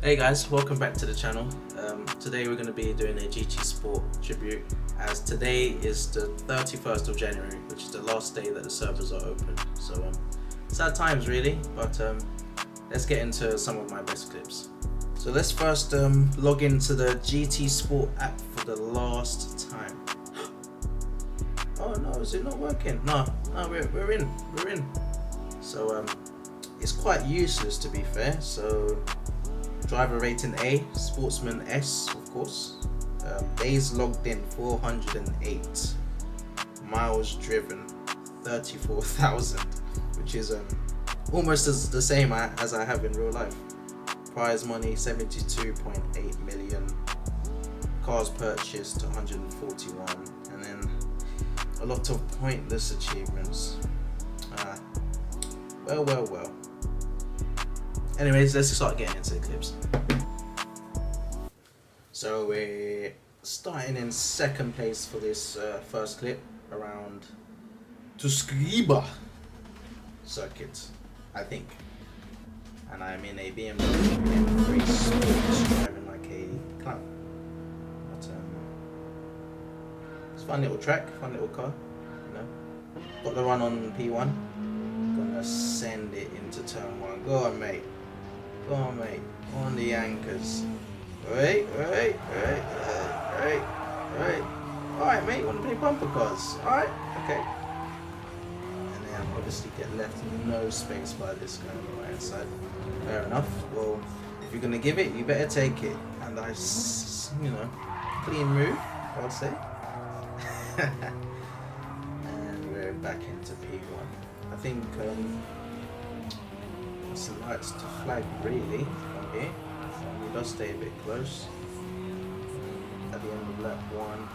Hey guys, welcome back to the channel. Today we're going to be doing a GT Sport tribute, as today is the 31st of January, which is the last day that the servers are open. So sad times really, but let's get into some of my best clips. So let's first log into the GT Sport app for the last time. Oh no, is it not working? No, we're in. So it's quite useless to be fair. So driver rating A, sportsman S, of course. Days logged in 408. Miles driven 34,000, which is almost as the same as I have in real life. Prize money 72.8 million. Cars purchased 141, and then a lot of pointless achievements. Well. Anyways, let's start getting into the clips. So we're starting in second place for this first clip around Tuscriba circuit, I think. And I'm in a BMW M3 Sport, driving like a clown. But it's a fun little track, fun little car, you know. Got the run on P1. Gonna send it into turn 1. Go on, mate. Go on, mate. On the anchors. Right. Alright, mate. You want to play bumper cars? Alright, okay. And then obviously get left no space by this guy on the right hand side. Fair enough. Well, if you're going to give it, you better take it. And I, clean move, I would say. And we're back into P1. I think, some lights to flag really from here. He does stay a bit close. At the end of lap 1,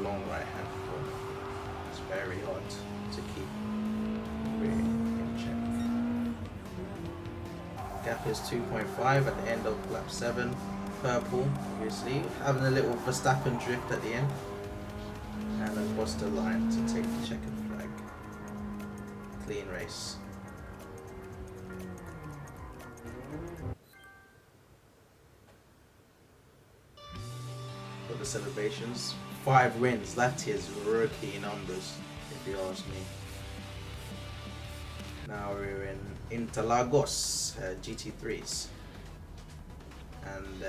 long right hand pull. It's very hard to keep really in check. Gap is 2.5 at the end of lap 7. Purple, obviously, having a little Verstappen drift at the end. And across the line to take the checkered flag. Clean race. For the celebrations, 5 wins, that is rookie numbers if you ask me. Now we're in Interlagos GT3s, and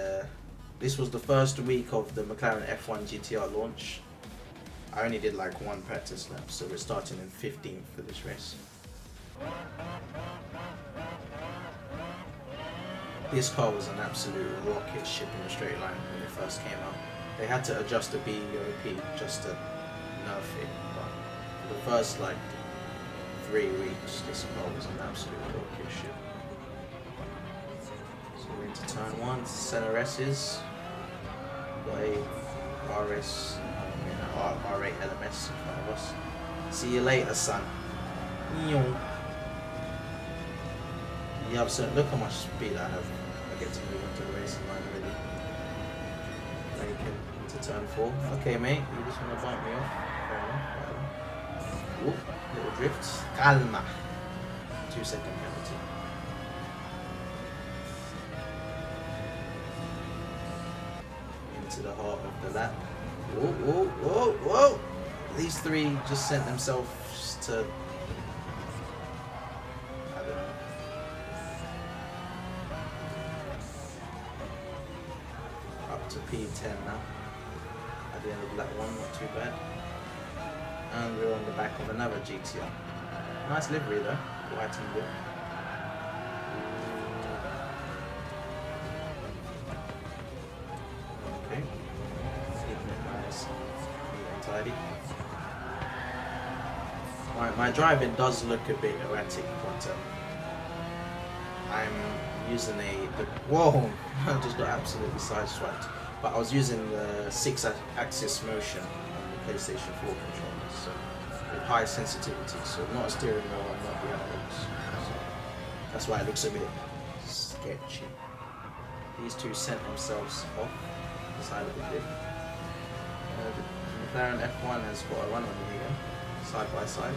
this was the first week of the McLaren F1 GTR launch. I only did like 1 practice lap, so we're starting in 15th for this race. This car was an absolute rocket ship in a straight line when it first came out. They had to adjust the BOP just to nerf it, but for the first like 3 weeks, this car was an absolute rocket ship. So we're into turn 1, center S's, got a RS, R8 LMS in front of us. See you later, son. Yeah, so look how much speed I have. I get to move into the racing line already. Breaking into turn 4. Okay, mate, you just want to bump me off. Fair enough. Whoop, little drift. Calma. 2-second penalty. Into the heart of the lap. Whoa. These 3 just sent themselves to, I don't know. Up to P10 now. At the end of lap 1, not too bad. And we're on the back of another GTR. Nice livery though, white and blue. Okay. Keeping it nice, neat and tidy. My driving does look a bit erratic, but I'm using whoa! I just got absolutely sideswiped. But I was using the 6-axis motion on the PlayStation 4 controllers, so with high sensitivity, so not a steering wheel and not the analogs. So that's why it looks a bit sketchy. These 2 sent themselves off the side of the grid. The McLaren F1 has got a run on me here, side by side.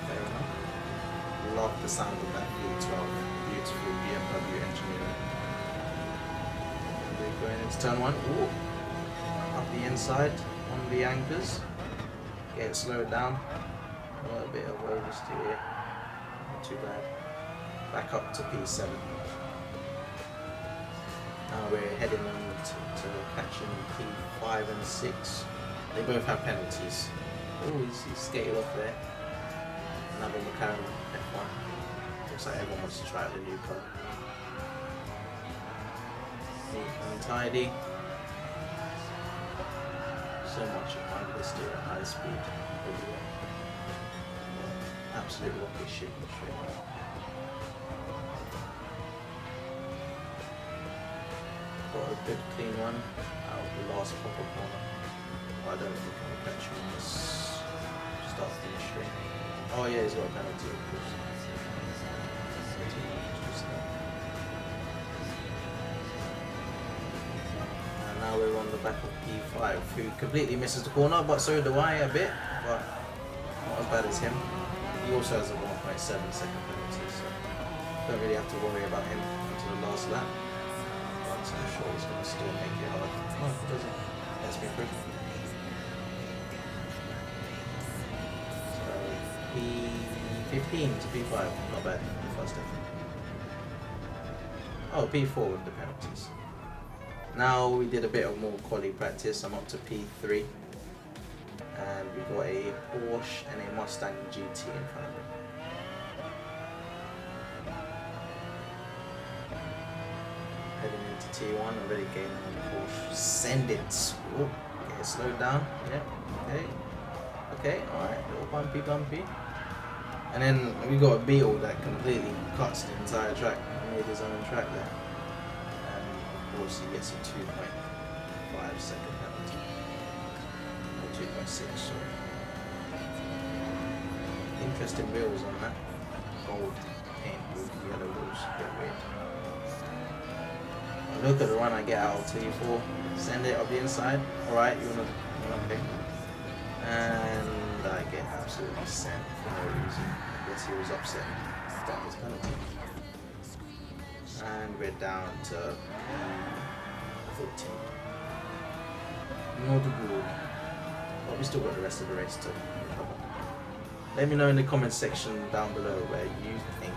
Fair enough. Love the sound of that V12 Going into turn one. Ooh. Up the inside on the anchors. Get it slowed down. A little bit of oversteer here. Not too bad. Back up to P7. Now we're heading on to catching P5 and 6. They both have penalties. Oh, he's skated off there. Another McLaren F1. Looks like everyone wants to try out the new car. Neat and tidy. So much fun with this steer at high speed. Absolute rocket ship straight. Got a good clean one out of the last proper corner. I don't think I'm catching this start finish straight. Oh yeah, he's got a penalty of course. And now we're on the back of P5, who completely misses the corner, but so do I a bit, but not as bad as him. He also has a 1.7 second penalty, so don't really have to worry about him until the last lap. But I'm sure he's going to still make it hard. Oh, he doesn't. Let's be quick. P15 to P5, not bad, the first effort. Oh, P4 with the penalties. Now we did a bit of more quali practice, I'm up to P3. And we've got a Porsche and a Mustang GT in front of me. Heading into T1, already gaining on the Porsche. Send it! Oh, okay, slow down, yeah, okay. Okay, alright, little bumpy. And then we got a Beetle that completely cuts the entire track. He made his own track there. And of course he gets a 2.5 second penalty. Or 2.6, sorry. Interesting wheels on that. Gold paint with yellow wheels, a bit weird. Look at the run I get out of T4. Send it up the inside. Alright, you wanna pick. And I get absolutely sent for no reason. I guess he was upset about his penalty. And we're down to 14. Not good. But we still got the rest of the race to cover. Let me know in the comments section down below where you think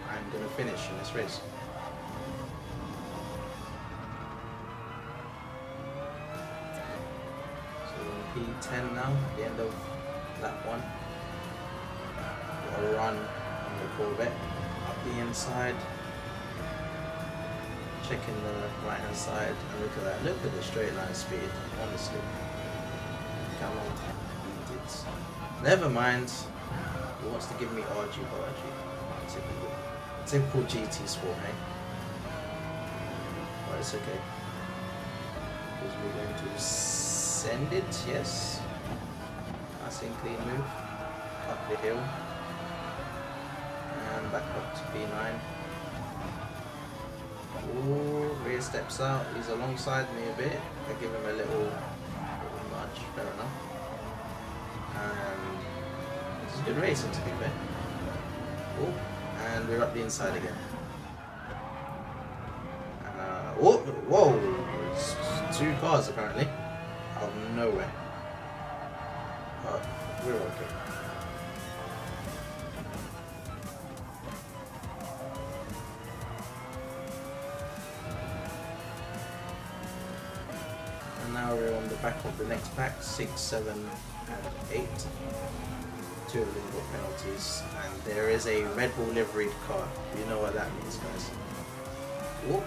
I'm going to finish in this race. P10 now, at the end of lap 1. Got a run on the Corvette, up the inside, checking the right hand side, and look at that, look at the straight line speed, honestly. Come on, beat it. Never mind, he wants to give me RG. Typical GT sport, eh? But it's okay, because we're going to send it, yes. Nice and clean move. Up the hill. And back up to P9. Ooh, rear steps out. He's alongside me a bit. I give him a little nudge, fair enough. And it's good racing to be fair. Ooh, and we're up the inside again. Whoa! It's 2 cars apparently. Out of nowhere. But we're okay. And now we're on the back of the next pack, 6, 7, and 8. 2 of them got penalties. And there is a Red Bull liveried car. You know what that means, guys. Whoop.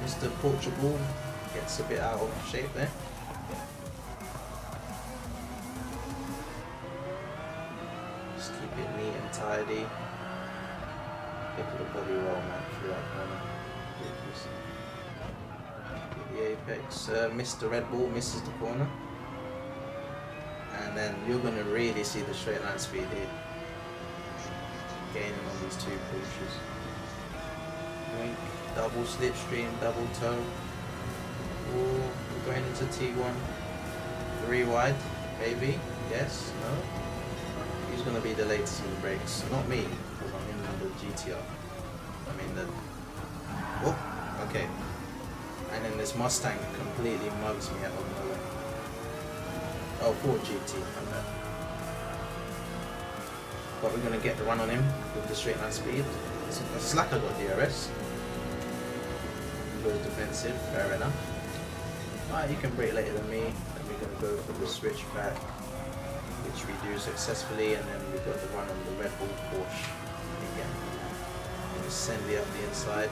Mr. Portugal gets a bit out of shape there. Just keep it neat and tidy. Look at the body roll, man, through that corner. Get the apex. Mr. Red Bull misses the corner. And then you're going to really see the straight line speed here. Gaining on these 2 Porsches. Wink, double slipstream, double toe. Ooh, we're going into T1. 3 wide, maybe? Yes? No? Who's going to be the latest in the brakes? Not me, because I'm in the GTR. I mean the... Oh, okay. And then the this Mustang completely mugs me out of nowhere. Oh, Ford GT, I'm bad. But we're gonna get the run on him with the straight line speed. Slacker got DRS. He goes defensive, fair enough. Alright, you can brake later than me. And we're gonna go for the switch back, which we do successfully, and then we've got the run on the Red Bull Porsche again. Just send it up the inside.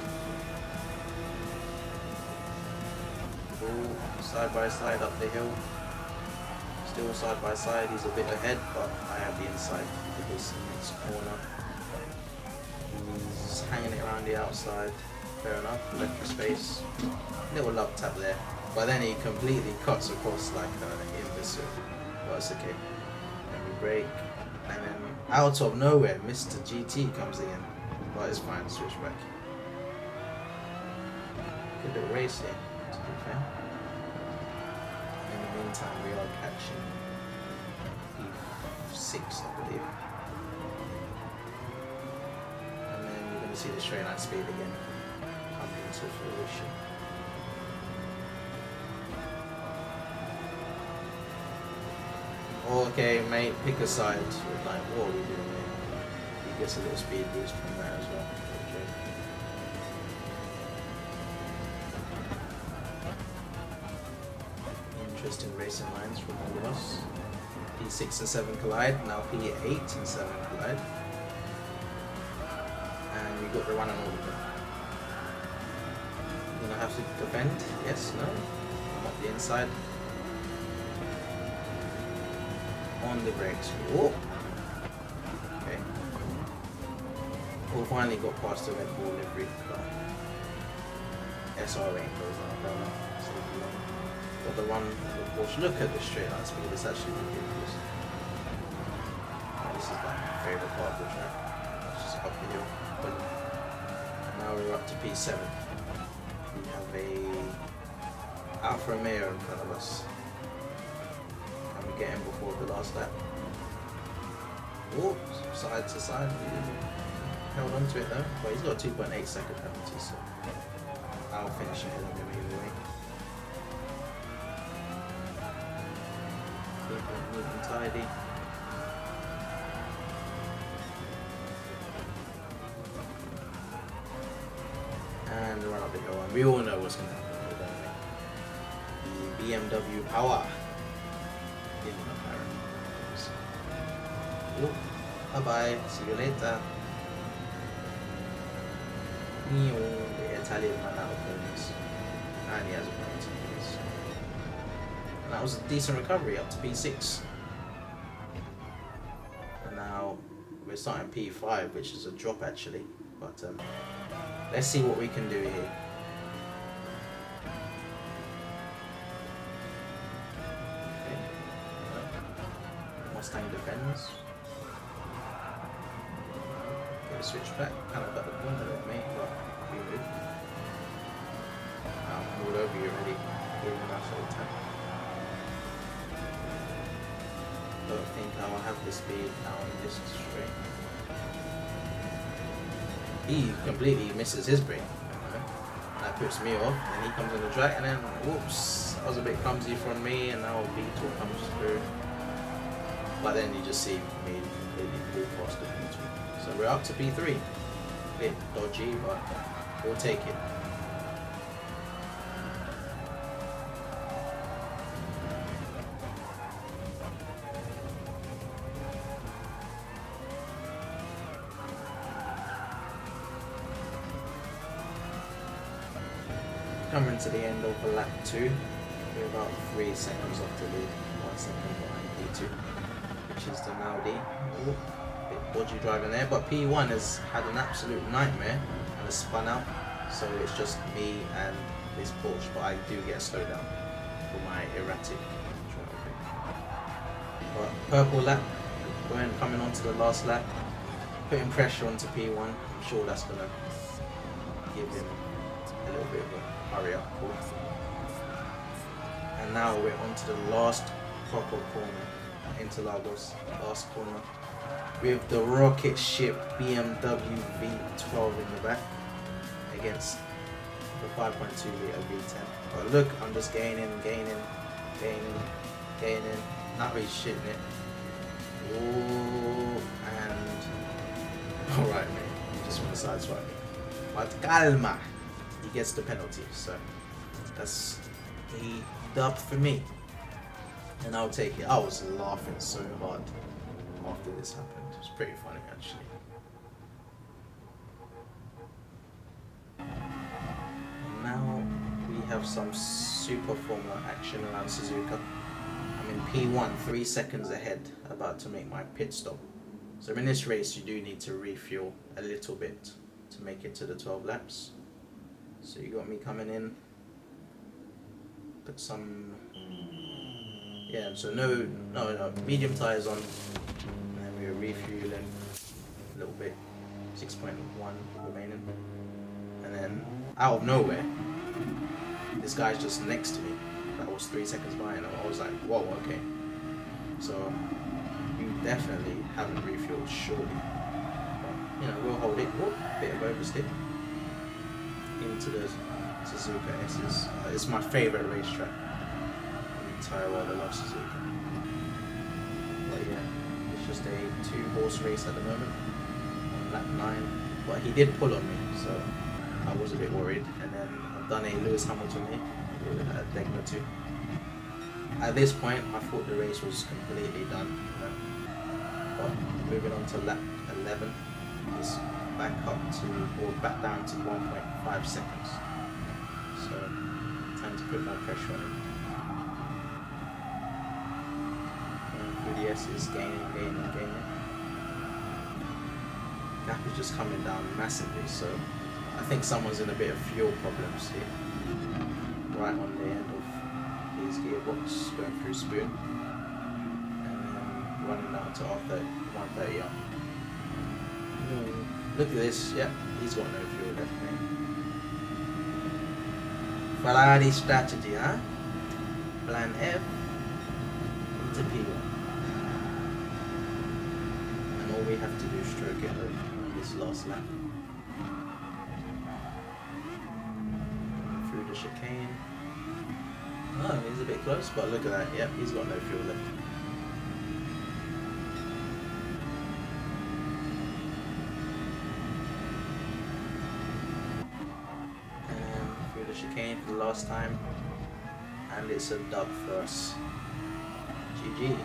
Bull, side by side up the hill. Still side by side, he's a bit ahead, but I have the inside because in this corner. He's hanging it around the outside. Fair enough, left for space. Little love tap there. But then he completely cuts across like an imbecile. But it's okay. Then we brake. And then out of nowhere, Mr. GT comes in. But it's fine, switch back. Good little race here, to be fair. In the meantime, we are catching P6, I believe. And then you're going to see the straight line speed again come into fruition. Okay, mate, pick a side. We're like, what are we doing here? He gets a little speed boost from that as well. Interesting racing lines from all of us. P6 and 7 collide, now P8 and 7 collide. And we got the run on all of them. You're gonna have to defend? Yes, no? I'm up the inside. On the brakes. Whoa. Okay. We finally got past the Red Bull livery car. SR ain't goes on, I don't know. But the run of Porsche, look at the straight line speed, it's actually ridiculous. This is like my favourite part of the track. It's just up the hill. And now we're up to P7. We have a Alfa Romeo in front of us. Can we get him before the last lap? Oops, side to side. He held on to it though, but he's got a 2.8 second penalty, so I'll finish ahead of him either way. Neat and tidy. And run up the hill, and we all know what's going to happen, don't we? The BMW power. Bye bye, see you later. The Italian man out of points. And he has a penalty. And that was a decent recovery up to P6. And now we're starting P5, which is a drop actually. But let's see what we can do here. Okay. Mustang defends. Switch back, kind of got the corner at me, but we move. I'm all over you already, giving us all the time. Don't think I will have the speed now in this straight. He completely misses his brake. That puts me off, and he comes on the track, and then whoops, that was a bit clumsy from me, and now V2 comes through. But then you just see me completely blew past the V2. So we're up to P3. A bit dodgy, but we'll take it. Coming to the end of lap 2. We're about 3 seconds off the lead. 1 second behind P2, which is the Maudi. Ooh. Bit dodgy driving there, but P1 has had an absolute nightmare and has spun out, so it's just me and this Porsche, but I do get a slowdown for my erratic driving. But purple lap, coming on to the last lap, putting pressure onto P1. I'm sure that's going to give him a little bit of a hurry up call. And now we're on to the last proper corner, Interlagos, last corner. With the rocket ship BMW V12 in the back against the 5.2 litre V10. But look, I'm just gaining, not really shitting it. Oh, and alright mate, you just want to sideswipe me. But calma, he gets the penalty, so that's a dub for me. And I'll take it. I was laughing so hard after this happened. It was pretty funny actually. And now we have some super Formula action around Suzuka. I'm in P1, 3 seconds ahead, about to make my pit stop. So in this race you do need to refuel a little bit to make it to the 12 laps. So you got me coming in, put some, yeah, so no, medium tyres on, and then we're refueling a little bit, 6.1 remaining, and then out of nowhere, this guy's just next to me. That was 3 seconds behind, and I was like, whoa, okay. So you definitely haven't refueled, surely. But, you know, we'll hold it. Whoop, bit of oversteer into the Suzuka S's. It's my favourite racetrack in the entire world. I love Suzuka. But yeah, it's just a 2-horse race at the moment on lap 9. But he did pull on me, so I was a bit worried. And then I've done a Lewis Hamilton here at Degma 2. At this point, I thought the race was completely done. You know? But moving on to lap 11, it's back up to, or back down to 1.5 seconds. So, time to put more pressure on him. And through the S's, gaining. Gap is just coming down massively, so I think someone's in a bit of fuel problems here. Right on the end of his gearbox, going through spoon, and then running down to R30, 130 up. Look at this, yeah, he's got no fuel left, mate. Ferrari strategy, huh? Plan F into P1. And all we have to do is stroke it over this last lap. Through the chicane. Oh, he's a bit close, but look at that, yep, he's got no fuel left. Chicane for the last time, and it's a dub for us. GG.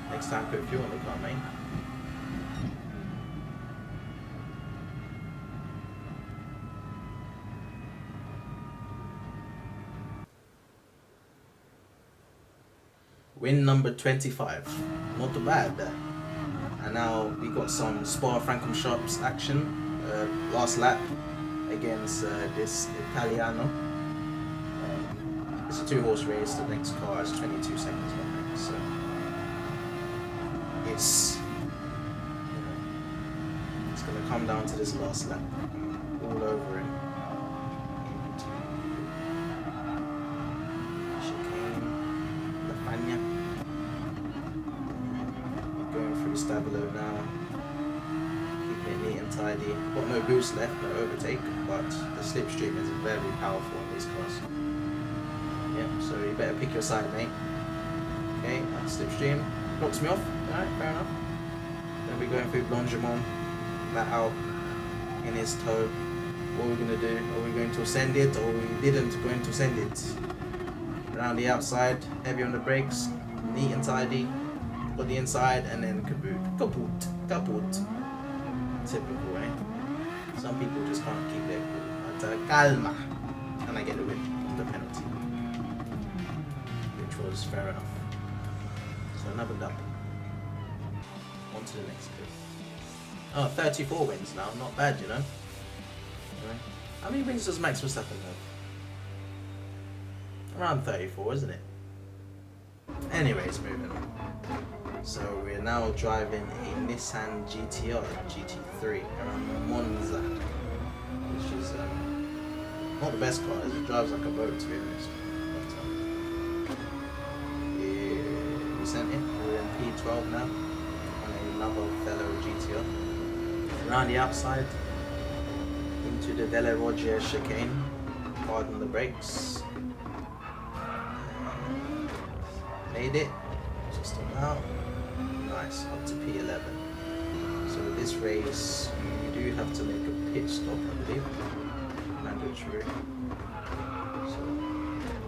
Next time put fuel in the car, mate. Win number 25. Not bad. And now we got some Spa-Francorchamps action. Last lap against this Italiano. It's a 2-horse race. The next car is 22 seconds behind, so it's it's gonna come down to this last lap. All over him. Chicane, Lafagna. Going through Stabilo now. Neat and tidy. Got no boost left, no overtake, but the slipstream is very powerful in these cars. Yeah, so you better pick your side, mate. Okay, slipstream knocks me off. Alright, fair enough. Then we're going through Blanchimont, that out in his toe. What are we going to do? Are we going to ascend it, or we didn't going to ascend it? Around the outside, heavy on the brakes, neat and tidy. Got the inside, and then kaput. Typical, eh? Some people just can't keep their cool. But calma, and I get the win, the penalty, which was fair enough. So another dub. On to the next clip. Oh, 34 wins now, not bad, you know. Right. How many wins does Max Verstappen have? Around 34, isn't it? Anyways, moving on. So we're now driving a Nissan GTR GT3 around Monza, which is not the best car. It drives like a boat, to be honest. But, we sent it. We're in P12 now on another fellow GTR. Around the outside into the Delle Rogge chicane. hard on the brakes. Made it, just about. Nice, up to P11. So with this race, you do have to make a pit stop, I believe. Mandatory. So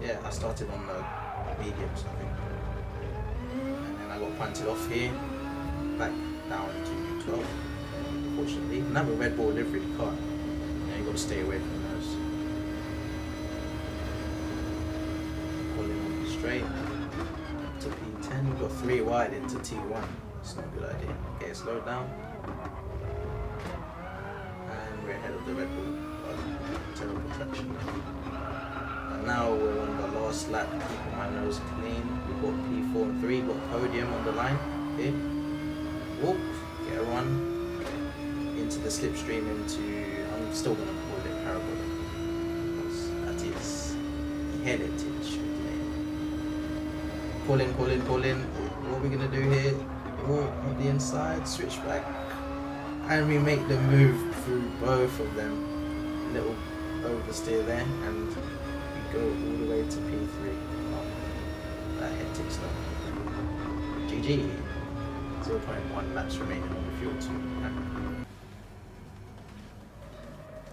yeah, I started on the mediums, I think. And then I got punted off here, back down to 12. Unfortunately, another Red Bull livery car. Yeah, you got to stay away from those. Pulling on the straight to P10. We've got 3 wide into T1. It's not a good idea. Okay, slow down. And we're ahead of the Red Bull. Terrible traction. And now we're on the last lap, keeping my nose clean. We've got P4 and 3, got podium on the line. Okay. Whoop, get a run into the slipstream I'm still going to call it parabolic, because that is heritage. Pull in. What are we going to do here? Walk on the inside, switch back, and we make the move through both of them. Little oversteer there, and we go all the way to P3. Oh, that hectic stuff. GG. 0.1 laps remaining on the fuel 2.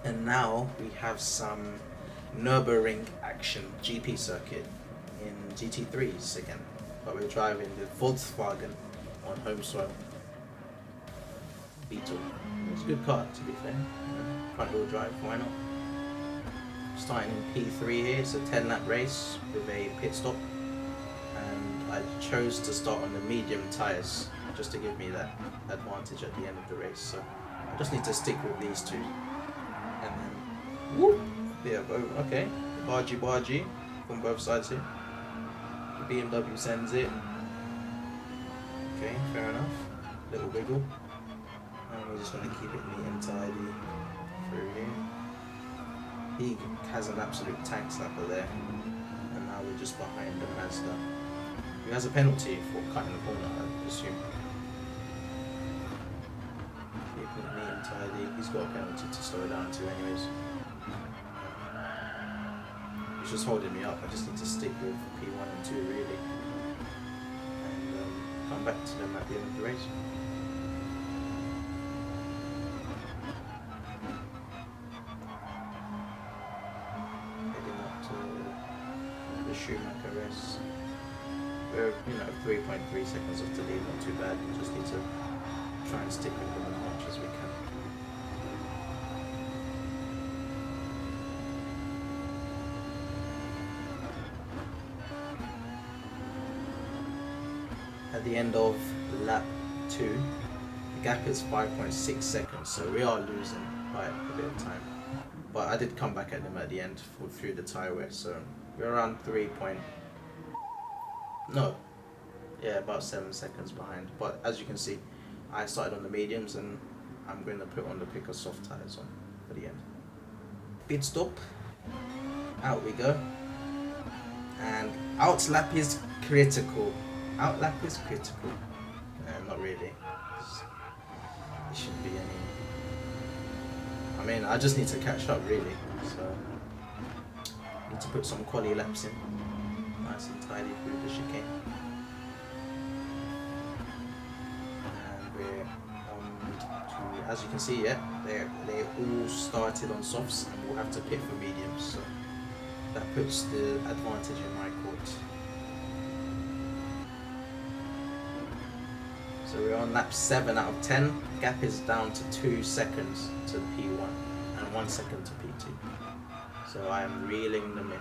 And now we have some Nürburgring action GP circuit in GT3s again, but we're driving the Volkswagen on home soil. Beetle. It's a good car, to be fair. Front wheel drive, why not? Starting in P3 here, it's a 10 lap race with a pit stop, and I chose to start on the medium tyres just to give me that advantage at the end of the race. So I just need to stick with these two, and then whoop, yeah, okay, bargy from both sides here. The BMW sends it. Okay, fair enough. Little wiggle. And we're just going to keep it neat and tidy through here. He has an absolute tank slapper there. And now we're just behind the Mazda. He has a penalty for cutting the corner, I assume. Keeping it neat and tidy. He's got a penalty to slow down to anyways. He's just holding me up. I just need to stick with P1 and 2 really. And come back to them at the end of the race. Schumacher race. We're 3.3 seconds off the lead, not too bad. We just need to try and stick with them as much as we can. At the end of lap 2, the gap is 5.6 seconds, so we are losing by a bit of time. But I did come back at them at the end through the tyre wear, so we're around about 7 seconds behind. But as you can see, I started on the mediums and I'm going to put on the picker soft tyres on for the end. Pit stop, out we go, and out lap is critical. Out lap is critical. Not really. There shouldn't be any. I mean, I just need to catch up really. So. Need to put some quali laps in, nice and tidy through the chicane. And we're on to, as you can see, yeah, they all started on softs, and we'll have to pit for mediums. So that puts the advantage in my court. So we're on lap 7 out of 10. Gap is down to 2 seconds to P1 and 1 second to P2. So I am reeling them in.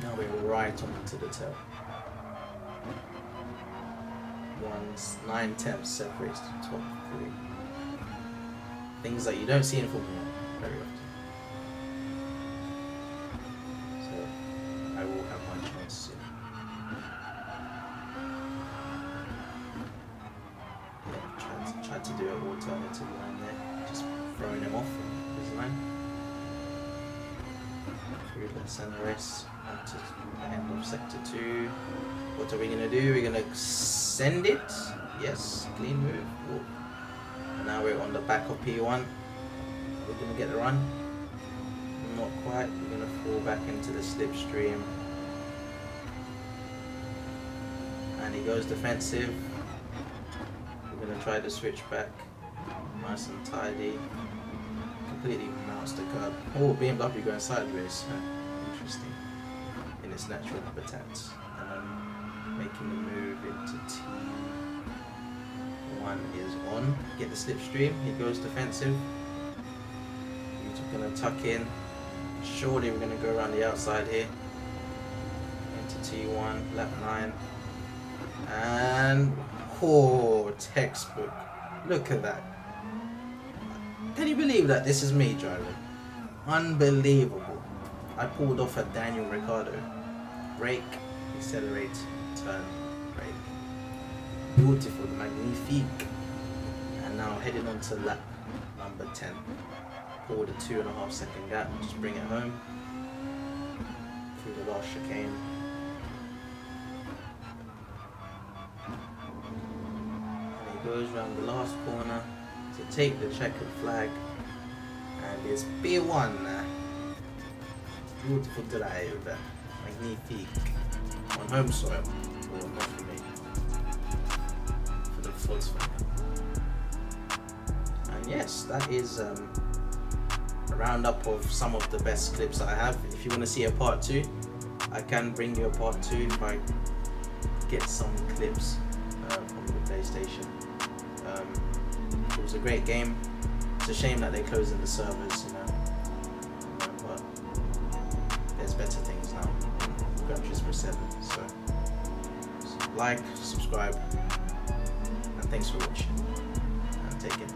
Now we're right onto the tail. 9/10 separates the top 3. Things that you don't see in Formula 1 very often. So I will have my chance soon. Tried to do an alternative line there, just throwing him off his line. through the SNRS onto the end of sector 2. What are we gonna do? We're gonna send it. Yes, clean move. Whoa. And now we're on the back of P1. We're gonna get the run. Not quite. We're gonna fall back into the slipstream. And he goes defensive. We're gonna try to switch back. Nice and tidy. Completely mounts the curb. Oh, BMW going sideways. Interesting. In its natural habitat. And I'm making the move into T1 is on. Get the slipstream. He goes defensive. We're gonna tuck in. Surely we're gonna go around the outside here. Into T1, lap 9. And oh, textbook. Look at that. Can you believe that this is me driving? Unbelievable. I pulled off a Daniel Ricciardo. Brake, accelerate, turn, brake. Beautiful, magnifique. And now heading on to lap number 10. Pull the 2.5 second gap, just bring it home. Through the last chicane. Goes around the last corner to take the checkered flag, and it's B1. Beautiful drive, magnifique, on home soil, or not for me, for the Volkswagen. And yes, that is a roundup of some of the best clips I have. If you want to see a part 2, I can bring you a part 2 if I get some clips from the PlayStation. It was a great game. It's a shame that they're closing the servers, but there's better things now in Grand Turismo 7. So like, subscribe, and thanks for watching, and take care.